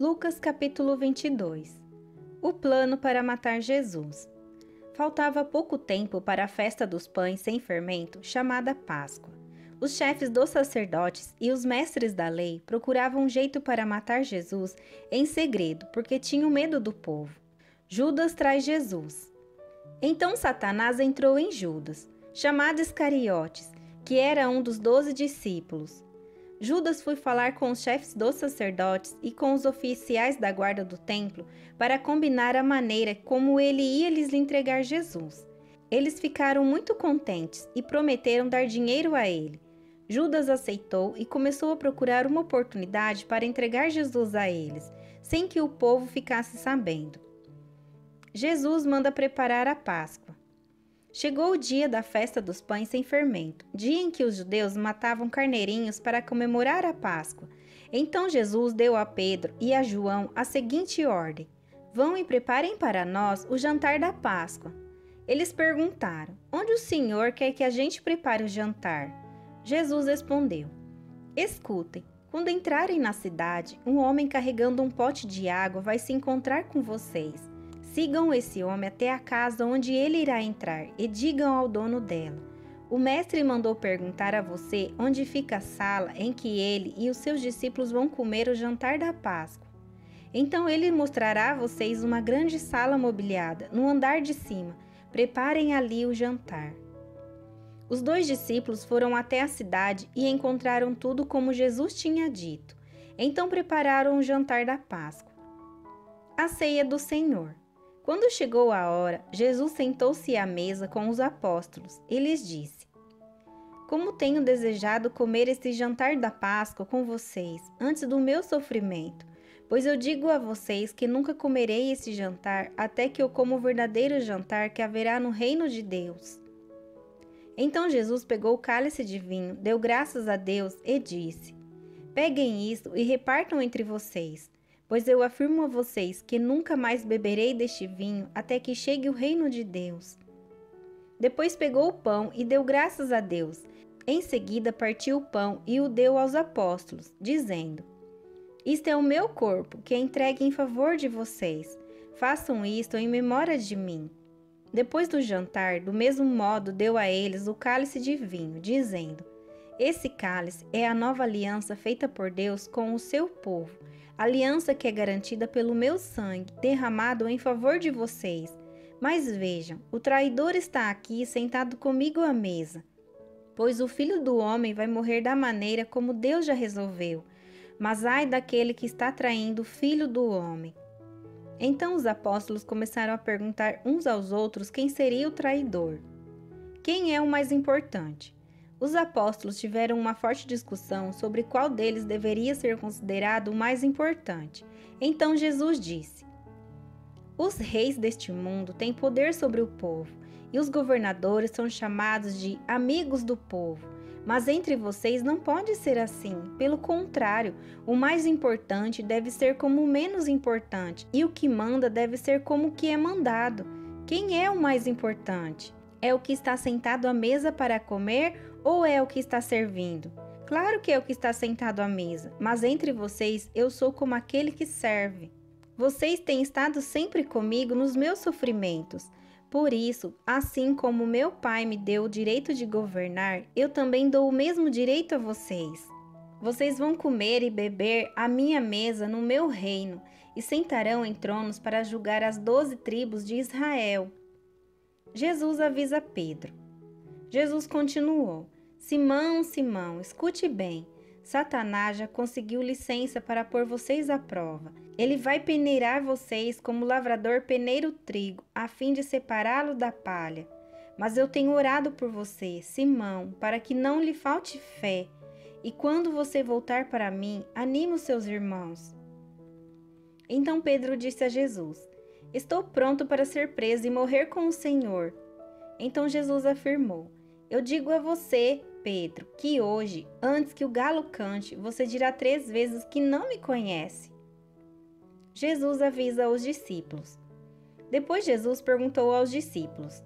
Lucas capítulo 22. O plano para matar Jesus. Faltava pouco tempo para a festa dos pães sem fermento, chamada Páscoa. Os chefes dos sacerdotes e os mestres da lei procuravam um jeito para matar Jesus em segredo, porque tinham medo do povo. Judas traz Jesus. Então Satanás entrou em Judas, chamado Iscariotes, que era um dos 12 discípulos. Judas foi falar com os chefes dos sacerdotes e com os oficiais da guarda do templo para combinar a maneira como ele ia lhes entregar Jesus. Eles ficaram muito contentes e prometeram dar dinheiro a ele. Judas aceitou e começou a procurar uma oportunidade para entregar Jesus a eles, sem que o povo ficasse sabendo. Jesus manda preparar a Páscoa. Chegou o dia da festa dos pães sem fermento, dia em que os judeus matavam carneirinhos para comemorar a Páscoa. Então Jesus deu a Pedro e a João a seguinte ordem: vão e preparem para nós o jantar da Páscoa. Eles perguntaram: onde o Senhor quer que a gente prepare o jantar? Jesus respondeu: escutem, quando entrarem na cidade, um homem carregando um pote de água vai se encontrar com vocês. Sigam esse homem até a casa onde ele irá entrar e digam ao dono dela: o mestre mandou perguntar a você onde fica a sala em que ele e os seus discípulos vão comer o jantar da Páscoa. Então ele mostrará a vocês uma grande sala mobiliada no andar de cima. Preparem ali o jantar. Os 2 discípulos foram até a cidade e encontraram tudo como Jesus tinha dito. Então prepararam o jantar da Páscoa. A ceia do Senhor. Quando chegou a hora, Jesus sentou-se à mesa com os apóstolos e lhes disse: como tenho desejado comer este jantar da Páscoa com vocês, antes do meu sofrimento, pois eu digo a vocês que nunca comerei esse jantar até que eu coma o verdadeiro jantar que haverá no reino de Deus. Então Jesus pegou o cálice de vinho, deu graças a Deus e disse: peguem isto e repartam entre vocês. Pois eu afirmo a vocês que nunca mais beberei deste vinho até que chegue o reino de Deus. Depois pegou o pão e deu graças a Deus. Em seguida partiu o pão e o deu aos apóstolos, dizendo: isto é o meu corpo, que é entregue em favor de vocês. Façam isto em memória de mim. Depois do jantar, do mesmo modo deu a eles o cálice de vinho, dizendo: esse cálice é a nova aliança feita por Deus com o seu povo. Aliança que é garantida pelo meu sangue, derramado em favor de vocês. Mas vejam, o traidor está aqui sentado comigo à mesa. Pois o Filho do Homem vai morrer da maneira como Deus já resolveu. Mas ai daquele que está traindo o Filho do Homem. Então os apóstolos começaram a perguntar uns aos outros quem seria o traidor. Quem é o mais importante? Os apóstolos tiveram uma forte discussão sobre qual deles deveria ser considerado o mais importante. Então Jesus disse: os reis deste mundo têm poder sobre o povo, e os governadores são chamados de amigos do povo. Mas entre vocês não pode ser assim. Pelo contrário, o mais importante deve ser como o menos importante, e o que manda deve ser como o que é mandado. Quem é o mais importante? É o que está sentado à mesa para comer ou é o que está servindo? Claro que é o que está sentado à mesa, mas entre vocês eu sou como aquele que serve. Vocês têm estado sempre comigo nos meus sofrimentos. Por isso, assim como meu Pai me deu o direito de governar, eu também dou o mesmo direito a vocês. Vocês vão comer e beber à minha mesa no meu reino e sentarão em tronos para julgar as 12 tribos de Israel. Jesus avisa Pedro. Jesus continuou: Simão, Simão, escute bem. Satanás já conseguiu licença para pôr vocês à prova. Ele vai peneirar vocês como o lavrador peneira o trigo, a fim de separá-lo da palha. Mas eu tenho orado por você, Simão, para que não lhe falte fé. E quando você voltar para mim, anime os seus irmãos. Então Pedro disse a Jesus: estou pronto para ser preso e morrer com o Senhor. Então Jesus afirmou: eu digo a você, Pedro, que hoje, antes que o galo cante, você dirá 3 vezes que não me conhece. Jesus avisa os discípulos. Depois Jesus perguntou aos discípulos: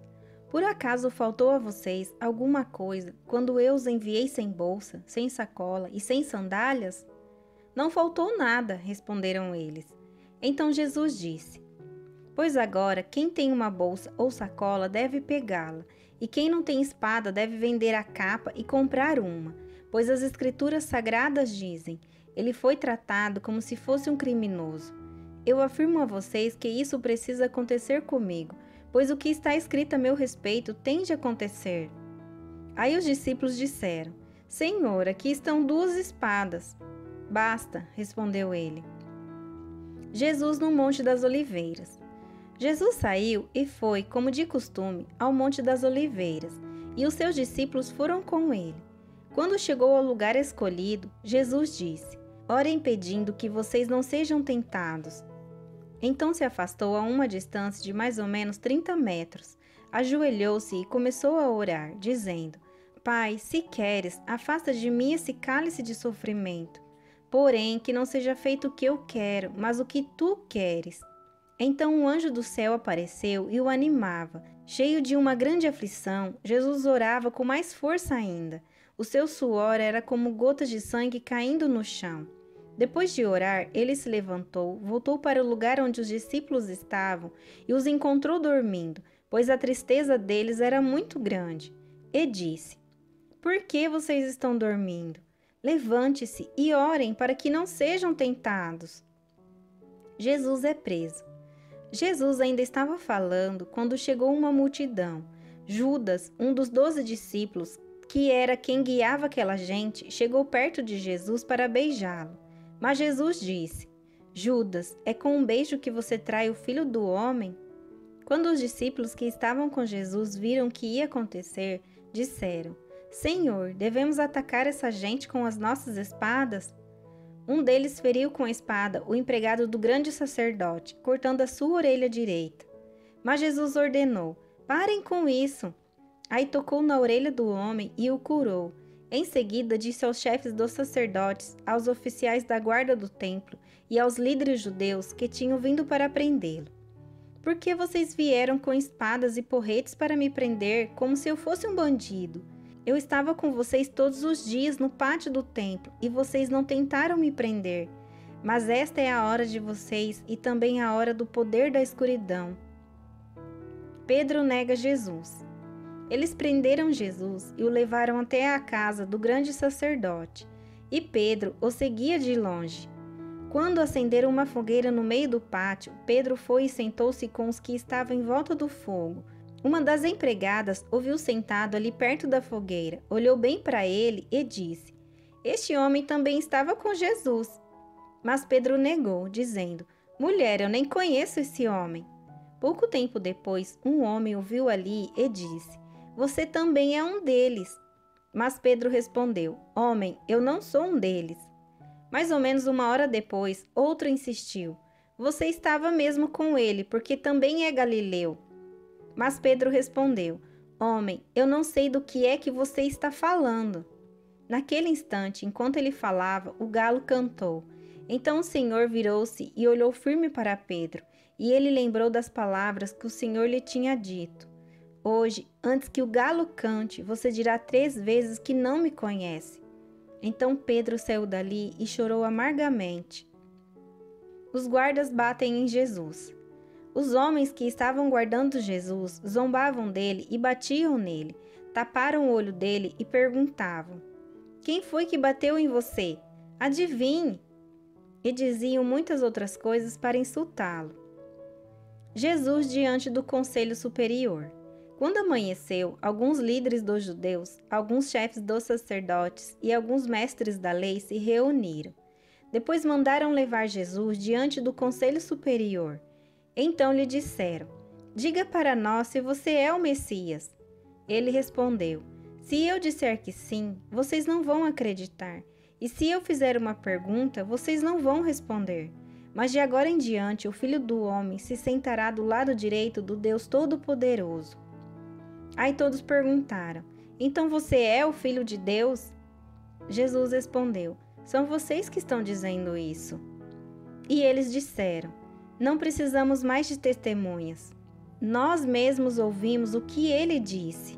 por acaso faltou a vocês alguma coisa quando eu os enviei sem bolsa, sem sacola e sem sandálias? Não faltou nada, responderam eles. Então Jesus disse: Pois agora, quem tem uma bolsa ou sacola deve pegá-la, e quem não tem espada deve vender a capa e comprar uma, pois as Escrituras Sagradas dizem: Ele foi tratado como se fosse um criminoso. Eu afirmo a vocês que isso precisa acontecer comigo, pois o que está escrito a meu respeito tem de acontecer. Aí os discípulos disseram: Senhor, aqui estão 2 espadas. Basta, respondeu ele. Jesus no Monte das Oliveiras. Jesus saiu e foi, como de costume, ao Monte das Oliveiras, e os seus discípulos foram com ele. Quando chegou ao lugar escolhido, Jesus disse: Orem pedindo que vocês não sejam tentados. Então se afastou a uma distância de mais ou menos 30 metros, ajoelhou-se e começou a orar, dizendo: Pai, se queres, afasta de mim esse cálice de sofrimento. Porém, que não seja feito o que eu quero, mas o que tu queres. Então um anjo do céu apareceu e o animava. Cheio de uma grande aflição, Jesus orava com mais força ainda. O seu suor era como gotas de sangue caindo no chão. Depois de orar, ele se levantou, voltou para o lugar onde os discípulos estavam e os encontrou dormindo, pois a tristeza deles era muito grande. E disse: Por que vocês estão dormindo? Levante-se e orem para que não sejam tentados. Jesus é preso. Jesus ainda estava falando quando chegou uma multidão. Judas, um dos 12 discípulos, que era quem guiava aquela gente, chegou perto de Jesus para beijá-lo. Mas Jesus disse: Judas, é com um beijo que você trai o Filho do Homem? Quando os discípulos que estavam com Jesus viram o que ia acontecer, disseram: Senhor, devemos atacar essa gente com as nossas espadas? Um deles feriu com a espada o empregado do grande sacerdote, cortando a sua orelha direita. Mas Jesus ordenou: Parem com isso! Aí tocou na orelha do homem e o curou. Em seguida disse aos chefes dos sacerdotes, aos oficiais da guarda do templo e aos líderes judeus que tinham vindo para prendê-lo: Por que vocês vieram com espadas e porretes para me prender, como se eu fosse um bandido? Eu estava com vocês todos os dias no pátio do templo e vocês não tentaram me prender. Mas esta é a hora de vocês e também a hora do poder da escuridão. Pedro nega Jesus. Eles prenderam Jesus e o levaram até a casa do grande sacerdote, e Pedro o seguia de longe. Quando acenderam uma fogueira no meio do pátio, Pedro foi e sentou-se com os que estavam em volta do fogo. Uma das empregadas o viu sentado ali perto da fogueira, olhou bem para ele e disse: Este homem também estava com Jesus. Mas Pedro negou, dizendo: Mulher, eu nem conheço esse homem. Pouco tempo depois, um homem o viu ali e disse: Você também é um deles. Mas Pedro respondeu: Homem, eu não sou um deles. Mais ou menos 1 hora depois, outro insistiu: Você estava mesmo com ele, porque também é galileu. Mas Pedro respondeu: Homem, eu não sei do que é que você está falando. Naquele instante, enquanto ele falava, o galo cantou. Então o Senhor virou-se e olhou firme para Pedro, e ele lembrou das palavras que o Senhor lhe tinha dito: Hoje, antes que o galo cante, você dirá 3 vezes que não me conhece. Então Pedro saiu dali e chorou amargamente. Os guardas batem em Jesus. Os homens que estavam guardando Jesus zombavam dele e batiam nele, taparam o olho dele e perguntavam: Quem foi que bateu em você? Adivinhe! E diziam muitas outras coisas para insultá-lo. Jesus diante do Conselho Superior. Quando amanheceu, alguns líderes dos judeus, alguns chefes dos sacerdotes e alguns mestres da lei se reuniram. Depois mandaram levar Jesus diante do Conselho Superior. Então lhe disseram: Diga para nós se você é o Messias. Ele respondeu: Se eu disser que sim, vocês não vão acreditar. E se eu fizer uma pergunta, vocês não vão responder. Mas de agora em diante, o Filho do Homem se sentará do lado direito do Deus Todo-Poderoso. Aí todos perguntaram: Então você é o Filho de Deus? Jesus respondeu: São vocês que estão dizendo isso. E eles disseram: Não precisamos mais de testemunhas. Nós mesmos ouvimos o que ele disse.